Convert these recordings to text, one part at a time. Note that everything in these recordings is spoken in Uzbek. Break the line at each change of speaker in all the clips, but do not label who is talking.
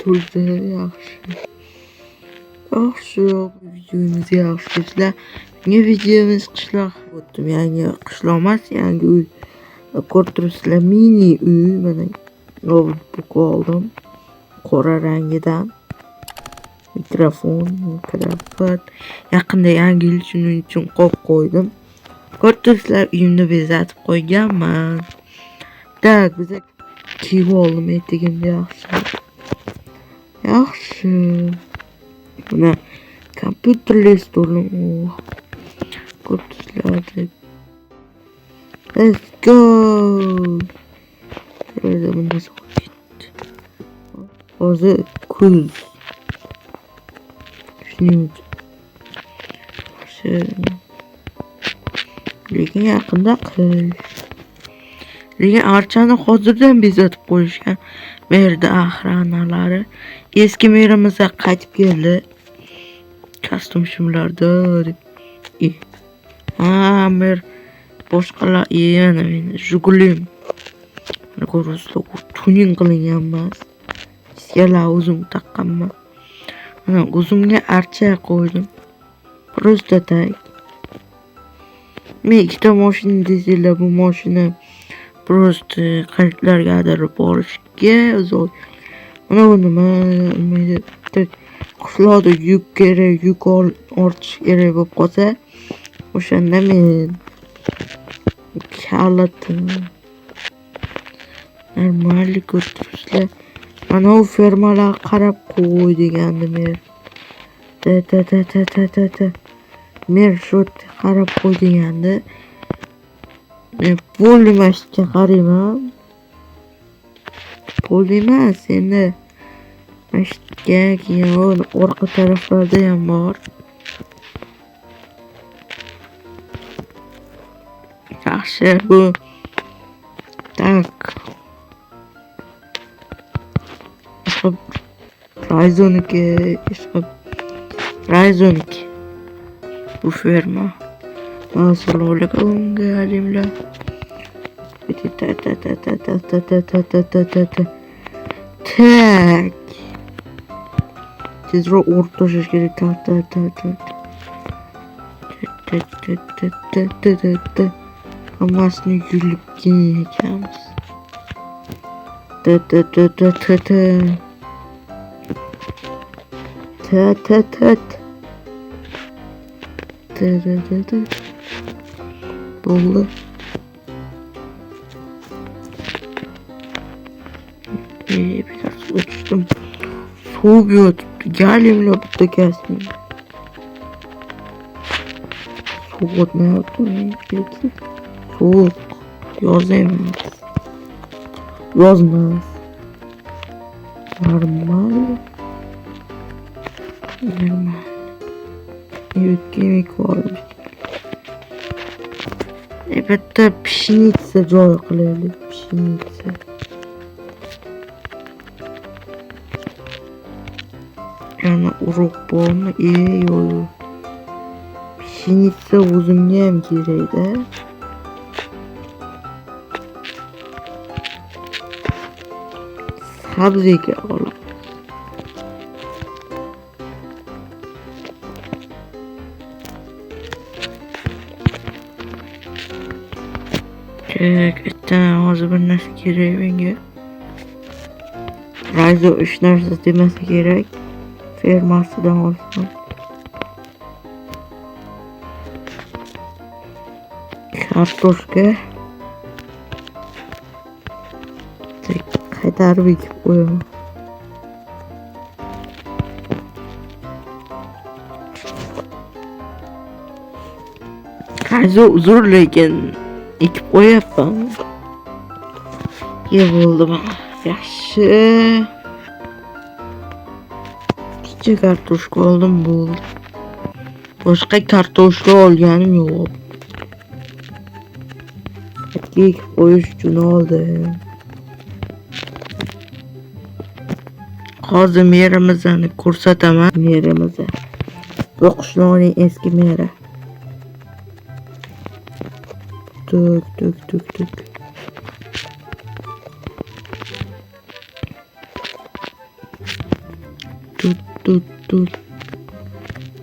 turibdi, yaxshi. Yaxshi, videomiz yaxshi sizlar. Yangi videomiz qishloq o'tdim. Yangi qishloq emas, yangi uy. Ko'rib turibsizlar, mini uy. Mana notebook oldim. Qora rangidan. Mikrofon. Yaqinda yangi yil shuning uchun qo'yib qo'ydim. Ko'rib turibsizlar, uyimni bezatib qo'yganman. Tak, biza kiyib oldim etigimni yaxshi. Yaxshi. Mana kompyuterli stolim. Ko'rib turibsizlar. Let's go. Şöyle bunda soket. Hozir kuz. Shuning uchun. Lekin yaqinda qish. Lekin archani hozirdan bezatib qo'yishgan. Bu yerda охранalari eski merimizga qaytib keldi. Kostyum shimlarda deb. Mer boshqalar yana meni Jigulim. Ko'rasizlar, tuning qilingan emas. Sizlar o'zim taqqanman. Mana o'zimga archa qo'ydim. Просто так. Men ikkita mashina desanglar, bu mashina просто qaydlargadir borishga uzoq. Mana bu nima mayda qishloqda yuk kerak, yuk ortish kerak bo'lib qolsa, o'shanda men kalatim. Normalniy ko'rib turibsizlar. Mana u fermalar qarab qo'y degandim men. Men shu qarab qo'y degandi. Men bo'lmasga qarayman. Bo'lmas endi. Mashitga keyin orqa taraflarda ham bor. Yaxshi bu. Tak. Rayzoniki. Bu ferma. Assalomu alaykum galimlar. Tak. Tezroq o'rtashish kerak. Hammasini yulib ekanmiz. Bo'ldi. Biraz uçtum. Soğuk yotibdi. Galimla bitta kasbim. Soğuk ne yaptım? Soğuk. Yoz emas. Yozmas. Normal. Yemek varmış. Elbette pişinitsa joy qilaylik. Pişinitsa. Yani urug' bormi? Yo'q. Pişinitsa o'zimga ham kerak-da. Sabziga olib. Hozir bir narsa kerak menga. Rayzo 3 narsa demasa kerak. Fermasidan olsam. Kartoshka. Qaytarib ekib qo'yaman. Rayzo uzr lekin ekib qo'yapman. Bo'ldi. Yaxshi. Kichik kartoshka oldim bo'ldi. Boshqa kartoshka olganim yo'q. Ekib qo'yish uchun oldim. Hozir merimizni ko'rsataman. Merimizni. Bu qishloqning eski meri. Tuk. tut.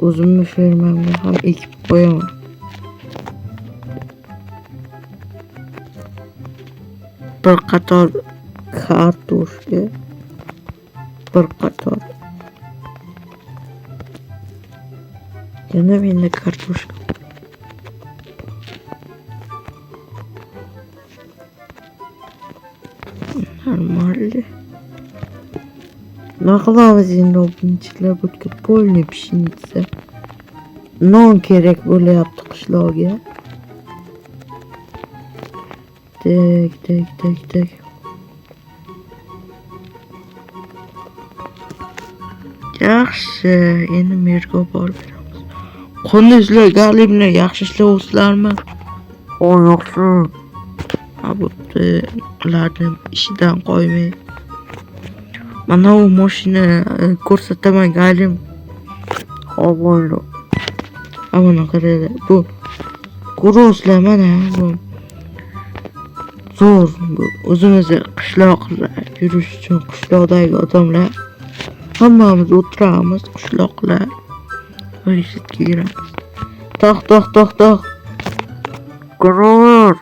O'zimni fermamga ham ekib qo'yaman. Bir qator kartoshka, bir qator. Yana menda kartoshka. Нормально. Naqlamiz endi obunchilar bo'tga polniy pshenitsa. Non kerak bo'layapti qishloqga. Tak. Yaxshi, endi merga borib beramiz. Qondizlar, galimlar yaxshi ishlayapsizlarmi? Yaxshi. Bo'pti, ularni ishidan qo'ymay. Mana bu mashina ko'rsataman galim. Bo'ldi. Mana qaranglar, bu ko'rasizlar mana bu. Zo'r, bu o'zimizni qishloqlar yurish uchun qishloqdagi odamlar hammamiz o'tiramiz, qishloqlar vaziyatga kiramiz. To'x. Qurur.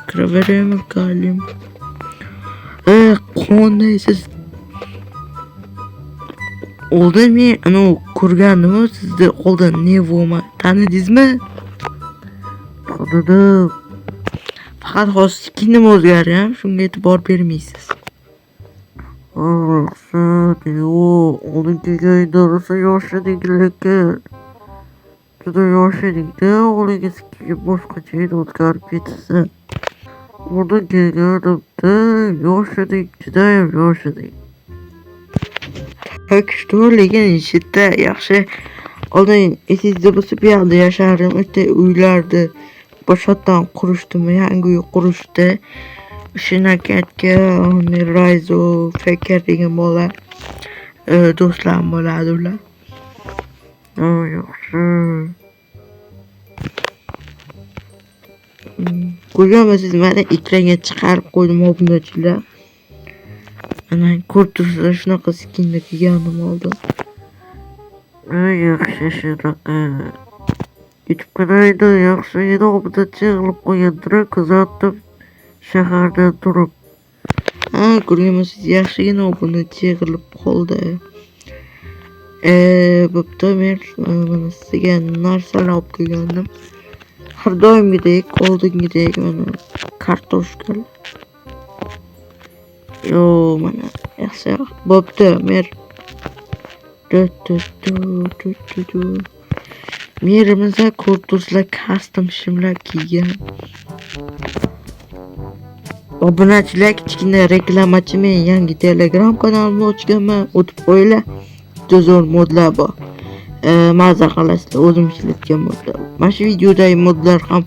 Kiraveramiz galim. Qondaysiz? Oldin men ko'rgandim, sizni oldin Nevoma tanidingizmi? Tanidim. Faqat hozir kindim o'zgargan, shunga e'tibor bermaysiz. Oldin kelganda rosa yosh edik, lekin juda yosh edik-da, o'g'lingiz boshqacha edi, o'zgarib ketibsiz. Oldin kelganimda yosh edik, judayam yosh edik. Lekin ishda yaxshi. Oldin esingizda bo'lsa, bu yerda yashardim, o'sha uylarni boshqatdan qurishdimi, yangi uy qurishdi. Shinakatga Rayzo, Fakir degan bola do'stlarim bo'ladi ular. Yaxshi. Ko'rganmisiz, mana ekranga chiqarib qo'ydim obunachilar. Mana ko'rib turibsizlar, shunaqa skinda kiyganim oldin. Yaxshi shunaqa. Yetib qaraydi, yaxshi edi, obunachi qilib qo'ygandir, kuzatib shahardan turib. Ko'rganmisiz, yaxshigina obunachi qilib qoldi. Bo'pti, men mana sizga narsalar olib kelgandim. Har doimgidek, oldingidek mana kartoshkalar. Mana yaxshi. Bo'pti, men Merimizda ko'rturslar custom shimlar kiygan. Obunachilar, kichkina reklamachi, men yangi Telegram kanalimni ochganman. O'tib qo'yinglar. Zo'r modlar bor. Maza qilasizlar, o'zim ishlatgan modlar. Mana shu videodagi modlar ham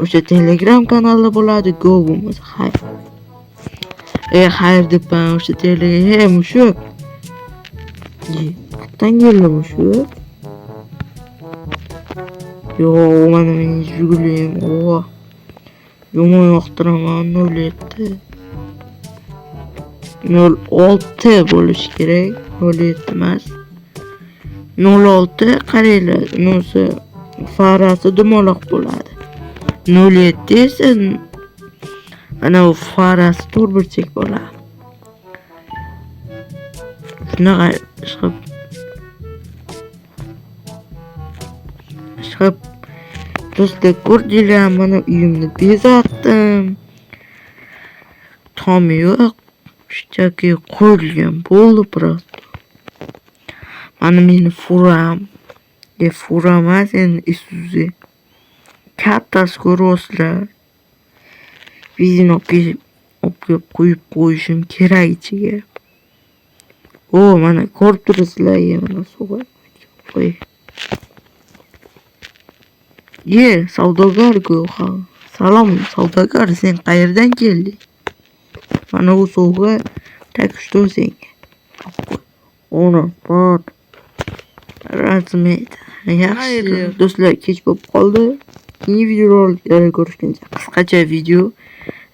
o'sha Telegram kanalida bo'ladi. Go bo'lmasa xayr. Xayr debman o'sha Telegram mushuk. Qatdan keldi mushuk? Mana mening Jigulim. Yomon yoqtiraman, 07. 06 bo'lishi kerak, 07 emas. 06 qaranglar, unisi farasi dumaloq bo'ladi. 07 esa ana u farasi to'rtburchak bo'ladi. Shunaqa chiqib do'stlar, ko'rdinglar, mana uyimni bezatdim. Tom yo'q, shunchaki qo'yilgan bo'ldi biroz. Mana meni furam. Fura emas, endi Isuzu. Kattasi ko'rasizlar. Benzin olib qo'yib qo'yishim kerak ichiga. Mana ko'rib turibsizlar, mana sug'urib qo'y. Savdogar-ku. Salom, savdogar, sen qayerdan kelding? Mana bu sovg'a takishdi senga. Bot. Rahmat. Yaxshi, do'stlar, kech bo'lib qoldi. Keyingi videolarda ko'rishguncha. Qisqacha video.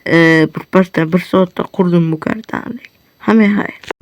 Bir soatda qurdim bu kartani. Hamma xayr.